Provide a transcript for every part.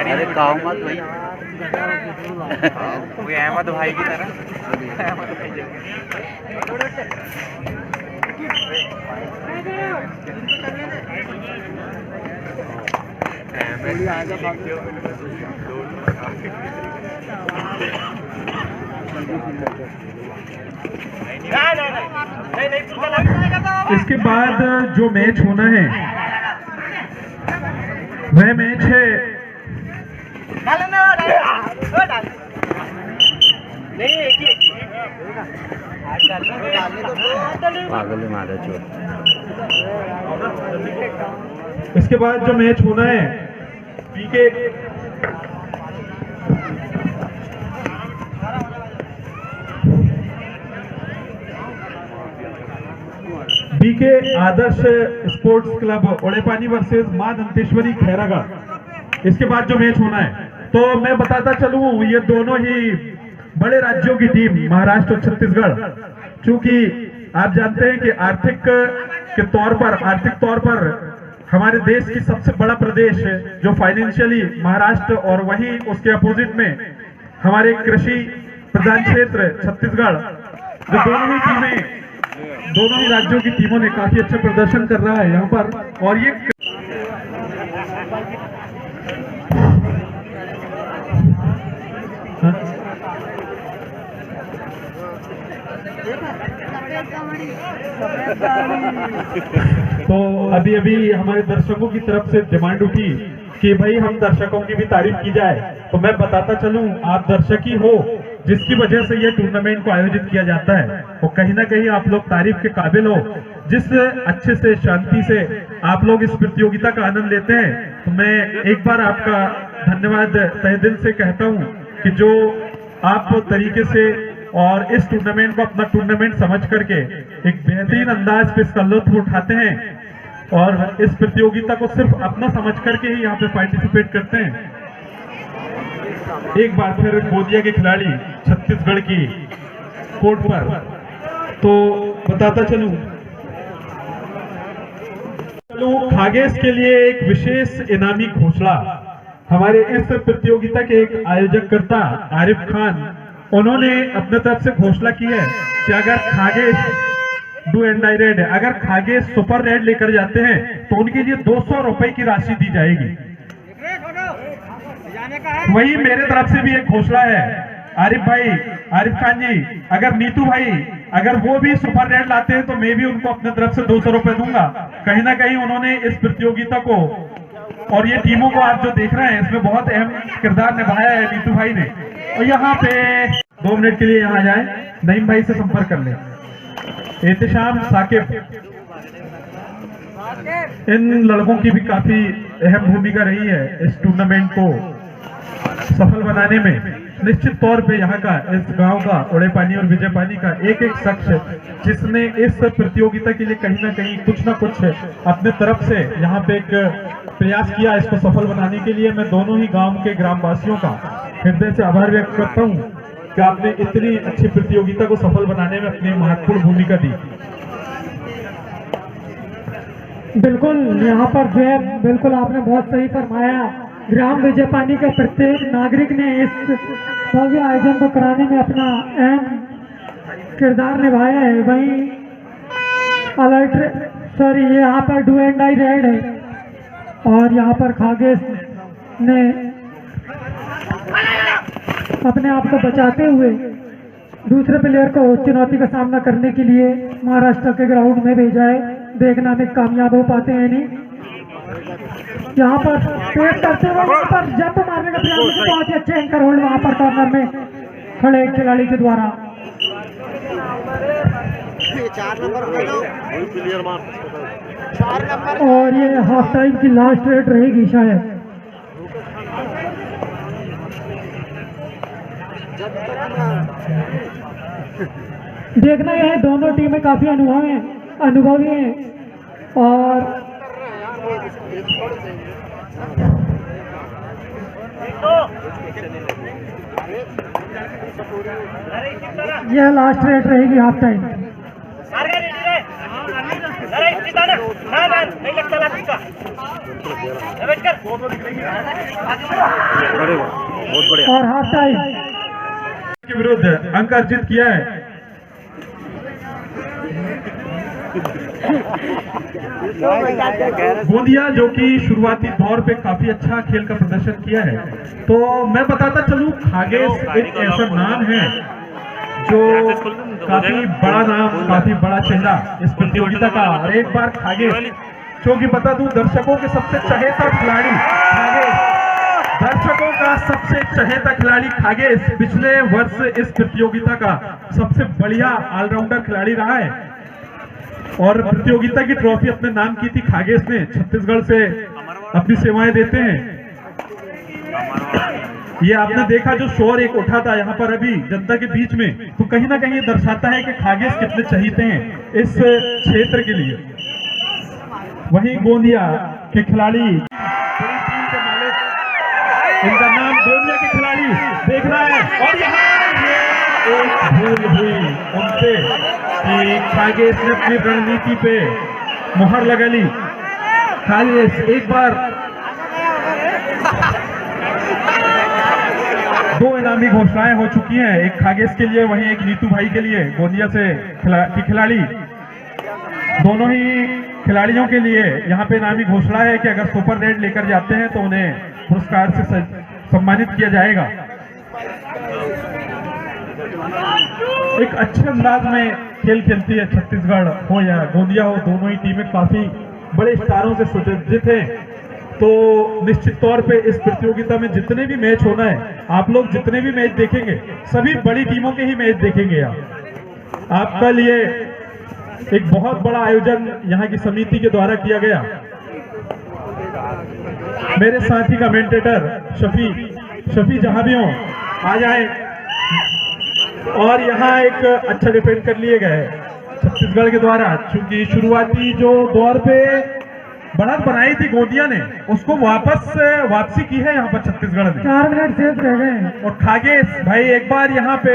अरे गाँव मत भाई कोई अहमद भाई की तरह अहमद भाई इसके बाद जो मैच होना है वह मैच है पागल है मारा चोर। इसके बाद जो मैच होना है बीके आदर्श स्पोर्ट्स क्लब ओड़ेपानी वर्सेस मां दंतेश्वरी खैरागढ़। इसके बाद जो मैच होना है तो मैं बताता चलूं, ये दोनों ही बड़े राज्यों की टीम महाराष्ट्र और छत्तीसगढ़, क्योंकि आप जानते हैं कि आर्थिक तौर पर हमारे देश की सबसे बड़ा प्रदेश जो फाइनेंशियली महाराष्ट्र और वहीं उसके अपोजिट में हमारे कृषि प्रधान क्षेत्र छत्तीसगढ़, जो दोनों ही राज्यों की टीमों ने काफी अच्छा प्रदर्शन कर रहा है यहाँ पर। और ये तो अभी हमारे दर्शकों की तरफ से डिमांड उठी कि भाई हम दर्शकों की भी तारीफ की जाए, तो मैं बताता चलूं, आप दर्शक ही हो जिसकी वजह से ये टूर्नामेंट को आयोजित किया जाता है, और कहीं ना कहीं आप लोग तारीफ के काबिल हो। जिस अच्छे से शांति से आप लोग इस प्रतियोगिता का आनंद लेते हैं, तो मैं एक बार आपका धन्यवाद तहे दिल से कहता हूं कि जो आप तरीके से और इस टूर्नामेंट को अपना टूर्नामेंट समझ करके एक बेहतरीन अंदाज पे इसका लुत्फ उठाते हैं और इस प्रतियोगिता को सिर्फ अपना समझ करके ही यहाँ पे पार्टिसिपेट करते हैं। एक बार फिर गोदिया के खिलाड़ी छत्तीसगढ़ की कोर्ट पर, तो बताता चलूं खागेस के लिए एक विशेष इनामी घोषणा हमारे इस प्रतियोगिता के एक आयोजककर्ता आरिफ खान, उन्होंने अपने तरफ से घोषणा की है कि अगर खागेस डू एंड डाई रेड, अगर खागेस सुपर रेड लेकर जाते हैं तो उनके लिए 200 रुपए की राशि दी जाएगी। वही मेरे तरफ से भी एक घोषणा है, आरिफ खान जी, अगर नीतू भाई अगर वो भी सुपर रेड लाते हैं तो मैं भी उनको अपने तरफ से 200 रुपए दूंगा। कहीं ना कहीं उन्होंने इस प्रतियोगिता को और ये टीमों को आप जो देख रहे हैं इसमें बहुत अहम किरदार निभाया है नीतू भाई ने। और यहाँ पे 2 मिनट के लिए यहाँ जाए, नईम भाई से संपर्क कर लें। एहतिशाम साकिब, इन लड़कों की भी काफी अहम भूमिका रही है इस टूर्नामेंट को सफल बनाने में। निश्चित तौर पे यहाँ का, इस गांव का, ओड़ेपानी और विजयपानी का एक एक शख्स जिसने इस प्रतियोगिता के लिए कहीं ना कहीं कुछ ना कुछ अपने तरफ से यहाँ पे एक प्रयास किया इसको सफल बनाने के लिए। मैं दोनों ही गांव के ग्रामवासियों का हृदय से आभार व्यक्त करता हूँ कि आपने इतनी अच्छी प्रतियोगिता को सफल बनाने में अपनी महत्वपूर्ण भूमिका दी। बिल्कुल, यहाँ पर जो है बिल्कुल आपने बहुत सही फरमाया। ग्राम विजयपानी का प्रत्येक नागरिक ने इस भव्य आयोजन को कराने में अपना अहम किरदार निभाया है। वहीं ये यहाँ पर डू एंड डाई रेड है और यहाँ पर खागेस ने अपने आप को बचाते हुए दूसरे प्लेयर को चुनौती का सामना करने के लिए महाराष्ट्र के ग्राउंड में भेजा है। देखना में कामयाब हो पाते हैं नहीं। यहाँ पर पेश करते हुए वहाँ पर जंप मारने का प्रयास, बहुत ही अच्छे एंकर होल्ड वहाँ पर कॉर्नर में खड़े खिलाड़ी के द्वारा। और ये हाफ टाइम की लास्ट रेट रहेगी शायद। देखना यह है दोनों टीमें काफी अनुभवी हैं और यह लास्ट रेट रहेगी हाफ टाइम। बहुत बढ़िया। और हाफ टाइम के विरुद्ध अंक अर्जित किया है। गोंदिया जो कि शुरुआती दौर पे काफी अच्छा खेल का प्रदर्शन किया है, तो मैं बताता चलूं खागेस एक ऐसा नाम है जो काफी बड़ा नाम, काफी बड़ा चेहरा इस प्रतियोगिता का। और एक बार खागेस, क्योंकि बता दूं दर्शकों के सबसे चहेता खिलाड़ी खागेस, दर्शकों का सबसे चहेता खिलाड़ी खागेस पिछले वर्ष इस प्रतियोगिता का सबसे बढ़िया ऑलराउंडर खिलाड़ी रहा है और प्रतियोगिता की ट्रॉफी अपने नाम की थी खागेस ने। छत्तीसगढ़ से अपनी सेवाएं देते हैं। ये आपने देखा जो शोर एक उठा था यहाँ पर अभी जनता के बीच में, तो कहीं ना कहीं दर्शाता है कि खागेस कितने चहीते हैं इस क्षेत्र के लिए। वहीं गोंदिया के खिलाड़ी, बड़ी टीम के मालिक, इनका नाम गोंदिया के खिलाड़ी देखना है। और यहाँ ये एक भूल हुई उनसे कि खागेस ने अपनी रणनीति पे मुहर लगा ली। खागेस एक बार 2 इनामी घोषणाएं हो चुकी हैं, एक खागेस के लिए, वहीं एक नीतू भाई के लिए, गोंदिया से की खिलाड़ी। दोनों ही खिलाड़ियों के लिए यहाँ पे इनामी घोषणा है कि अगर सुपर रेड लेकर जाते हैं तो उन्हें पुरस्कार से सम्मानित किया जाएगा। एक अच्छे अंदाज में खेल खेलती है छत्तीसगढ़ हो या गोंदिया हो, दोनों ही टीमें काफी बड़े स्टारों से सुसज्जित हैं। तो निश्चित तौर पे इस प्रतियोगिता में जितने भी मैच होना है, आप लोग जितने भी मैच देखेंगे सभी बड़ी टीमों के ही मैच देखेंगे। आपका लिए एक बहुत बड़ा आयोजन यहाँ की समिति के द्वारा किया गया। मेरे साथी कमेंटेटर शफी जहां भी हो आ जाए। और यहाँ एक अच्छा डिफेंड कर लिए गए छत्तीसगढ़ के द्वारा, चूंकि शुरुआती जो दौर पे बढ़त बनाई थी गोंदिया ने, उसको वापसी की है यहाँ पर छत्तीसगढ़ ने। 4 मिनट शेष रह गए। और खागेस भाई एक बार यहाँ पे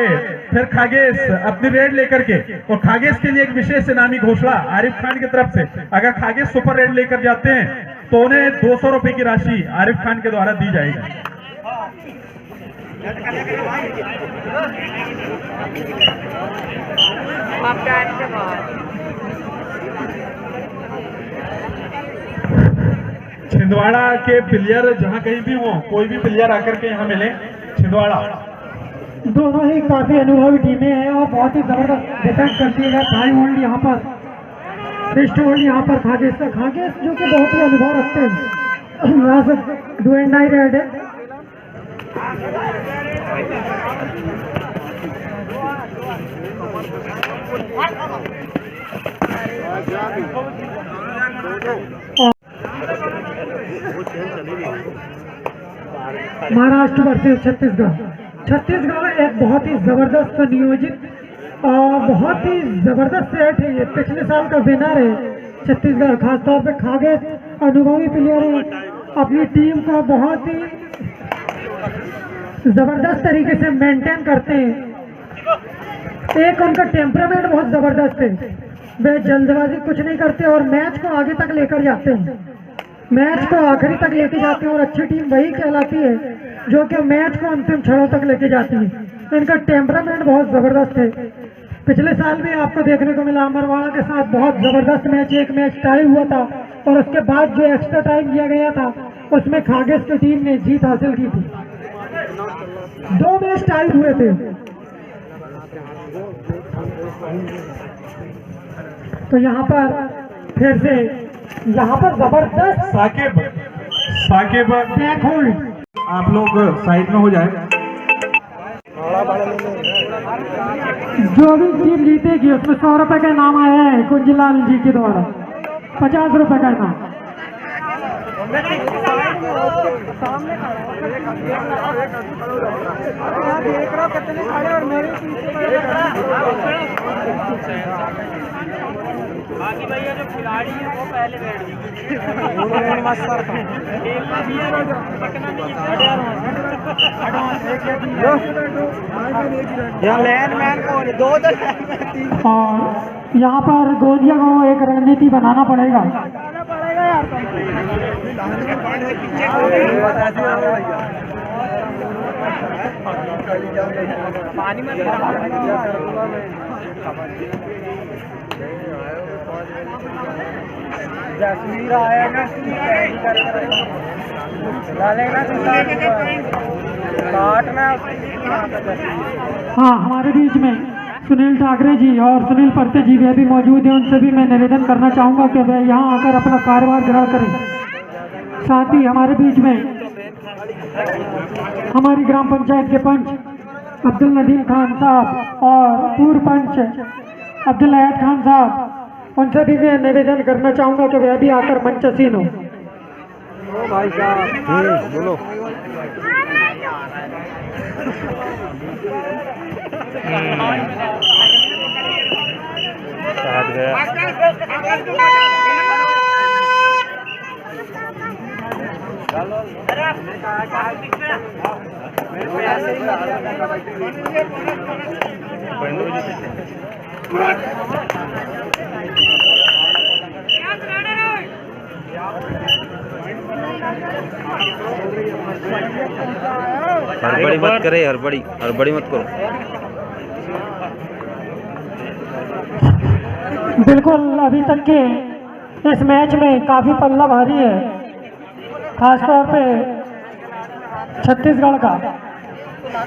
फिर खागेस अपनी रेड लेकर के, और खागेस के लिए एक विशेष इनामी घोषणा आरिफ खान की तरफ से। अगर खागेस सुपर रेड लेकर जाते हैं तो उन्हें 200 रुपए की राशि आरिफ खान के द्वारा दी जाएगी। छिंदवाड़ा के प्लेयर जहां कहीं भी हो, कोई भी प्लेयर आकर के यहाँ मिले, छिंदवाड़ा। दोनों ही काफी अनुभवी टीमें हैं और बहुत ही जबरदस्त डिफेंस करती है। हाई होल्ड यहाँ पर, रिस्ट होल्ड यहाँ पर खागेस जो कि बहुत ही अनुभव रखते हैं। यहाँ से डू एंड डाई रेड है। महाराष्ट्र वर्सेस छत्तीसगढ़ एक बहुत ही जबरदस्त नियोजित और बहुत ही जबरदस्त सेट है। ये पिछले साल का विनर है छत्तीसगढ़। खासतौर पे खागेस अनुभवी प्लेयर है, अपनी टीम को बहुत ही जबरदस्त तरीके से मेंटेन करते हैं। एक उनका टेम्परामेंट बहुत जबरदस्त है, वे जल्दबाजी कुछ नहीं करते और मैच को आगे तक लेकर जाते हैं, मैच को आखिरी तक लेके जाते हैं। और अच्छी टीम वही कहलाती है जो कि मैच को अंतिम क्षणों तक लेके जाती है। इनका टेम्परामेंट बहुत जबरदस्त है। पिछले साल भी आपको देखने को मिला अमरवाड़ा के साथ बहुत जबरदस्त मैच, एक मैच टाई हुआ था और उसके बाद जो एक्स्ट्रा टाइम दिया गया था उसमें खागेस की टीम ने जीत हासिल की थी। 2 मैच टाई हुए थे। तो यहाँ पर फिर से यहाँ पर जबरदस्त साकिब बैक होल्ड। आप लोग साइड में हो जाए। जो भी टीम जीतेगी उसमें 100 रुपए का इनाम आया है कुंजलाल जी के द्वारा, 50 रुपए का इनाम। देख रहा कितने सारे और मेरे बाकी भैया जो खिलाड़ी है वो पहले बैठ और यहाँ पर गोदिया को एक रणनीति बनाना पड़ेगा। पानी में जसवीर आया ना काटना। हाँ, हमारे बीच में सुनील ठाकरे जी और सुनील परते जी वे भी मौजूद हैं। उनसे भी मैं निवेदन करना चाहूँगा कि वे यहाँ आकर अपना कार्यभार ग्रहण करें। साथ ही हमारे बीच में हमारी ग्राम पंचायत के पंच अब्दुल नदीम खान साहब और पूर्व पंच अब्दुल अहद खान साहब, उनसे भी मैं निवेदन करना चाहूँगा कि वे भी आकर मंचसीन हो। भाई साहब बोलो। हड़बड़ी मत करे, हड़बड़ी मत करो। बिल्कुल, अभी तक के इस मैच में काफ़ी पल्ला भारी है, खासतौर पे छत्तीसगढ़ का।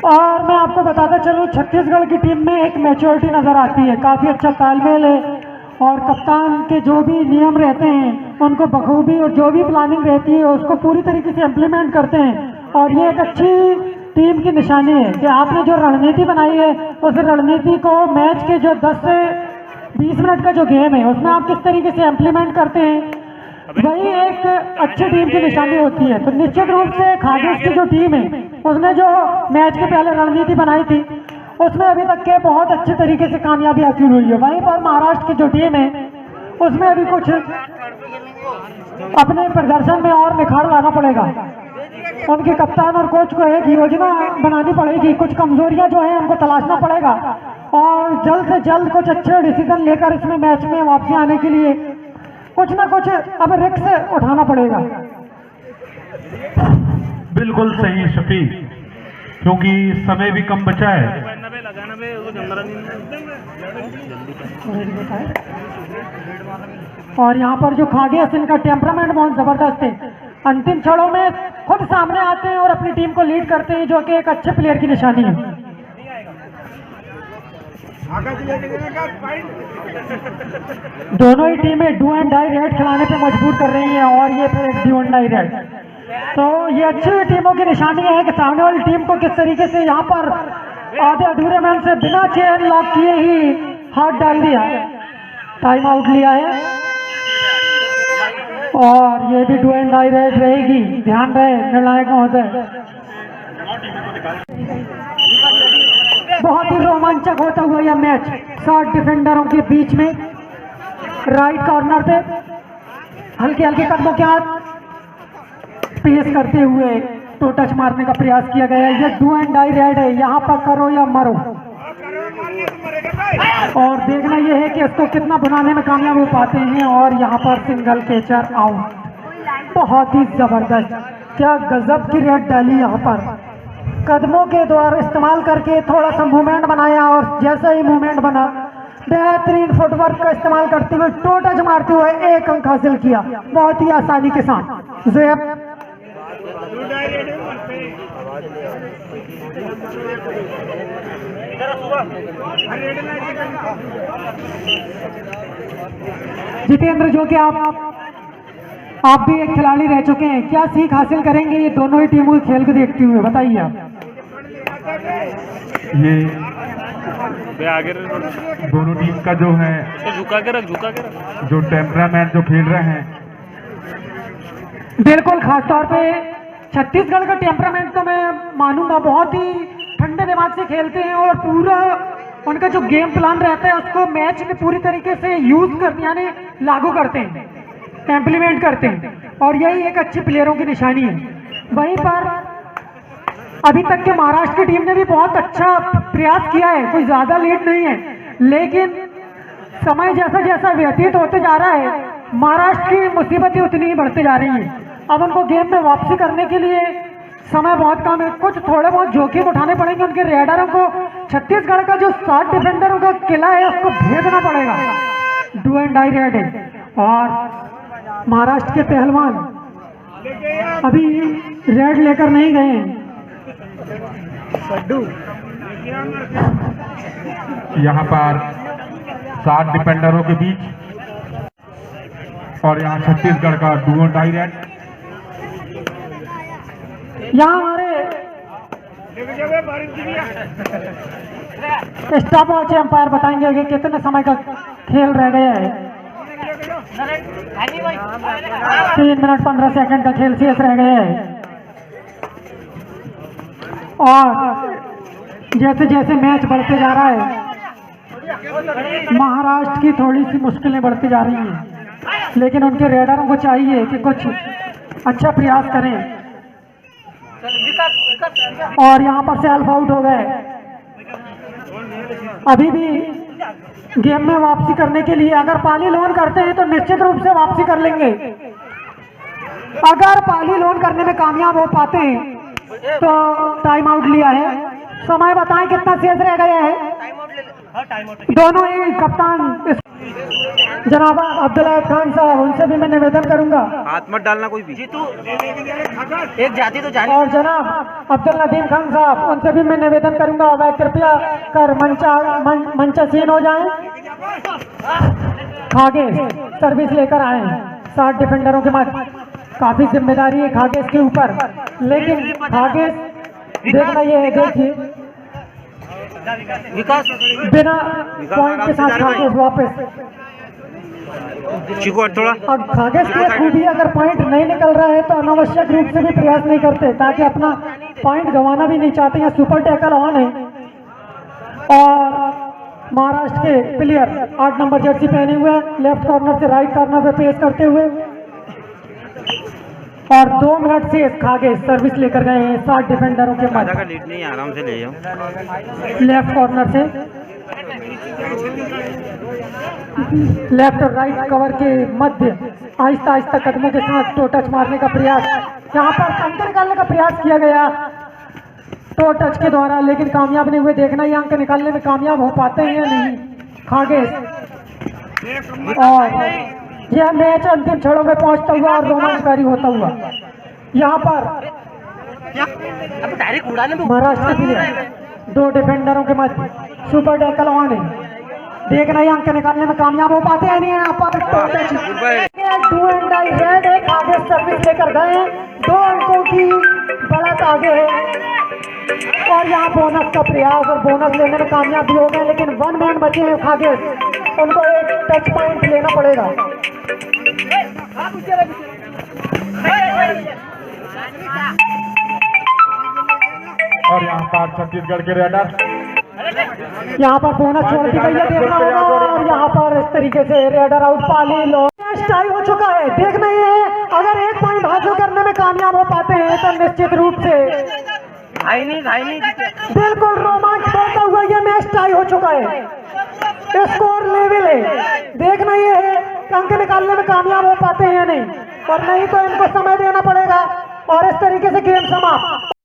और मैं आपको बताता चलूँ, छत्तीसगढ़ की टीम में एक मैच्योरिटी नज़र आती है, काफ़ी अच्छा तालमेल है और कप्तान के जो भी नियम रहते हैं उनको बखूबी और जो भी प्लानिंग रहती है उसको पूरी तरीके से इम्प्लीमेंट करते हैं। और ये एक अच्छी टीम की निशानी है कि आपने जो रणनीति बनाई है उस रणनीति को मैच के जो 10 से 20 मिनट का जो गेम है उसमें आप किस तरीके से इम्प्लीमेंट करते हैं, वही एक अच्छी टीम की निशानी होती है। तो निश्चित रूप से खागेश की जो टीम है उसने जो मैच के पहले रणनीति बनाई थी उसमें अभी तक के बहुत अच्छे तरीके से कामयाबी हासिल हुई है। वहीं पर महाराष्ट्र की जो टीम है उसमें अभी कुछ अपने प्रदर्शन में और निखार लाना पड़ेगा। उनके कप्तान और कोच को एक योजना बनानी पड़ेगी, कुछ कमजोरियां जो हैं उनको तलाशना पड़ेगा और जल्द से जल्द कुछ अच्छे डिसीजन लेकर इसमें मैच में वापसी आने के लिए कुछ ना कुछ अब रिस्क उठाना पड़ेगा। बिल्कुल सही शफीक, क्योंकि समय भी कम बचा है। और यहाँ पर जो खागेश, इनका टेम्परामेंट बहुत जबरदस्त है, अंतिम क्षणों में खुद सामने आते हैं और अपनी टीम को लीड करते हैं, जो कि एक अच्छे प्लेयर की निशानी है। दोनों ही टीमें डू एंड डाई रेड खिलाने पे मजबूर कर रही हैं और ये फिर डू एंड डाई रेड। तो ये अच्छी टीमों की निशानी है कि सामने वाली टीम को किस तरीके से यहाँ पर आधे अधूरे मैन से बिना चेन लॉक किए ही हाथ डाल दिया, टाइम आउट लिया है। और ये भी डू एंड डाई रेड रहेगी, ध्यान रहे निर्णायक महोदय। बहुत ही रोमांचक होता हुआ यह मैच 7 डिफेंडरों के बीच में राइट कॉर्नर पे हल्के हल्के कदमों के हाथ पेश करते हुए टो टच मारने का प्रयास किया गया है। यह डू एंड डाई रेड है, यहाँ पर करो या मरो। और देखना यह है कि इसको कितना बनाने में कामयाब हो पाते हैं। और यहाँ पर सिंगल कैचर आउट, बहुत ही जबरदस्त, क्या गजब की रेड डाली। यहाँ पर कदमों के द्वारा इस्तेमाल करके थोड़ा सा मूवमेंट बनाया और जैसा ही मूवमेंट बना बेहतरीन फुटवर्क का इस्तेमाल करते हुए टो टच मारते हुए 1 अंक हासिल किया बहुत ही आसानी के साथ। ज़ेब जितेंद्र, जो कि आप भी एक खिलाड़ी रह चुके हैं, क्या सीख हासिल करेंगे ये दोनों ही टीमों के खेल को देखते हुए, बताइए आप। ये आगे दोनों टीम का जो है झुका के रख जो टेम्परामेंट जो खेल रहे हैं, बिल्कुल, खासतौर पे छत्तीसगढ़ का टेम्परामेंट तो मैं मानूंगा बहुत ही ठंडे दिमाग से खेलते हैं और पूरा उनका जो गेम प्लान रहता है उसको मैच में पूरी तरीके से यूज करते यानी लागू करते हैं, इम्प्लीमेंट करते हैं, और यही एक अच्छे प्लेयरों की निशानी है। वहीं पर अभी तक के महाराष्ट्र की टीम ने भी बहुत अच्छा प्रयास किया है, कोई ज्यादा लीड नहीं है, लेकिन समय जैसा जैसा व्यतीत होते जा रहा है महाराष्ट्र की मुसीबतें उतनी ही बढ़ती जा रही हैं। अब उनको गेम में वापसी करने के लिए समय बहुत कम है, कुछ थोड़े बहुत जोखिम उठाने पड़ेंगे। उनके रेडरों को छत्तीसगढ़ का जो 7 डिफेंडरों का किला है उसको भेजना पड़ेगा। डू एंड डाई रेड है, और महाराष्ट्र के पहलवान अभी रेड लेकर नहीं गए हैं। यहाँ पर 7 डिफेंडरों के बीच, और यहाँ छत्तीसगढ़ का डू और डाई रेड। यहाँ हमारे स्टॉप वॉच अंपायर बताएंगे कि कितने समय का खेल रह गया है। 3 मिनट 15 सेकंड का खेल शेष रह गया है, और जैसे जैसे मैच बढ़ते जा रहा है महाराष्ट्र की थोड़ी सी मुश्किलें बढ़ती जा रही हैं, लेकिन उनके रेडरों को चाहिए कि कुछ अच्छा प्रयास करें। और यहाँ पर सेल्फ आउट हो गए। अभी भी गेम में वापसी करने के लिए अगर पाली लोन करते हैं तो निश्चित रूप से वापसी कर लेंगे। अगर पाली लोन करने में कामयाब हो पाते हैं तो टाइम आउट लिया है। समय बताएं कितना शेष रह गया है। दोनों ही कप्तान जनाब अब्दुल्ला खान साहब, उनसे भी मैं निवेदन करूंगा, हाथ मत डालना कोई भी। एक जाति तो जाने। और जनाब अब्दुल नदीम खान साहब, उनसे भी मैं निवेदन करूंगा वह कृपया कर मंचासीन हो जाएं। खागे सर्विस लेकर आए हैं 7 डिफेंडरों के बाद, काफी जिम्मेदारी है खागेस के ऊपर, लेकिन खागेस देखना ये है, देखिए विकास बिना पॉइंट के साथ खागेस वापस। चिको थोड़ा अब खागेस की खूबी अगर पॉइंट नहीं निकल रहा है तो अनावश्यक रूप से भी प्रयास नहीं करते, ताकि अपना पॉइंट गंवाना भी नहीं चाहते। या सुपर टैकल ऑन है, और महाराष्ट्र के प्लेयर 8 नंबर जर्सी पहने हुए लेफ्ट कॉर्नर से राइट कॉर्नर पे पेश करते हुए, और 2 मिनट से खागेस सर्विस लेकर गए हैं 7 डिफेंडरों के ज्यादा का बाद लीड नहीं, आराम से ले जाओ। लेफ्ट कॉर्नर से लेफ्ट और राइट कवर के मध्य आहिस्ता आहिस्ता कदमों के साथ टो टच मारने का प्रयास, यहाँ पर अंक निकालने का प्रयास किया गया टो टच के द्वारा, लेकिन कामयाब नहीं हुए। देखना ये अंक निकालने में कामयाब हो पाते हैं या नहीं खागेस। और यह मैच अंतिम क्षणों में पहुंचता हुआ और रोमांचकारी होता हुआ यहाँ पर अब डायरेक्ट उड़ाने में महाराष्ट्र के लिए 2 डिफेंडरों के मध्य सुपर टैकल ऑन है। देखना ये अंक निकालने में कामयाब हो पाते हैं नहीं। यहाँ पर डू एंड डाई रेड है, आगे सर्विस लेकर गए 2 अंकों की बढ़त आगे है, और यहाँ बोनस का प्रयास और बोनस लेने में कामयाब भी हो गए, लेकिन 1 मैन बचे हैं खागेस, उनको एक टच पॉइंट लेना पड़ेगा। और यहाँ पर छत्तीसगढ़ के रेडर यहाँ पर बोनस छोड़ दी गई है, देखना होगा। और यहाँ पर इस तरीके से रेडर आउट, पाली लो टाई हो चुका है। देखना ये है, अगर 1 पॉइंट हासिल करने में कामयाब हो पाते हैं तो निश्चित रूप से बिल्कुल रोमांच बढ़ता हुआ यह मैच टाई हो चुका है, स्कोर लेवल है। देखना ये है अंक निकालने में कामयाब हो पाते हैं या नहीं, और नहीं तो इनको समय देना पड़ेगा और इस तरीके से गेम समाप्त।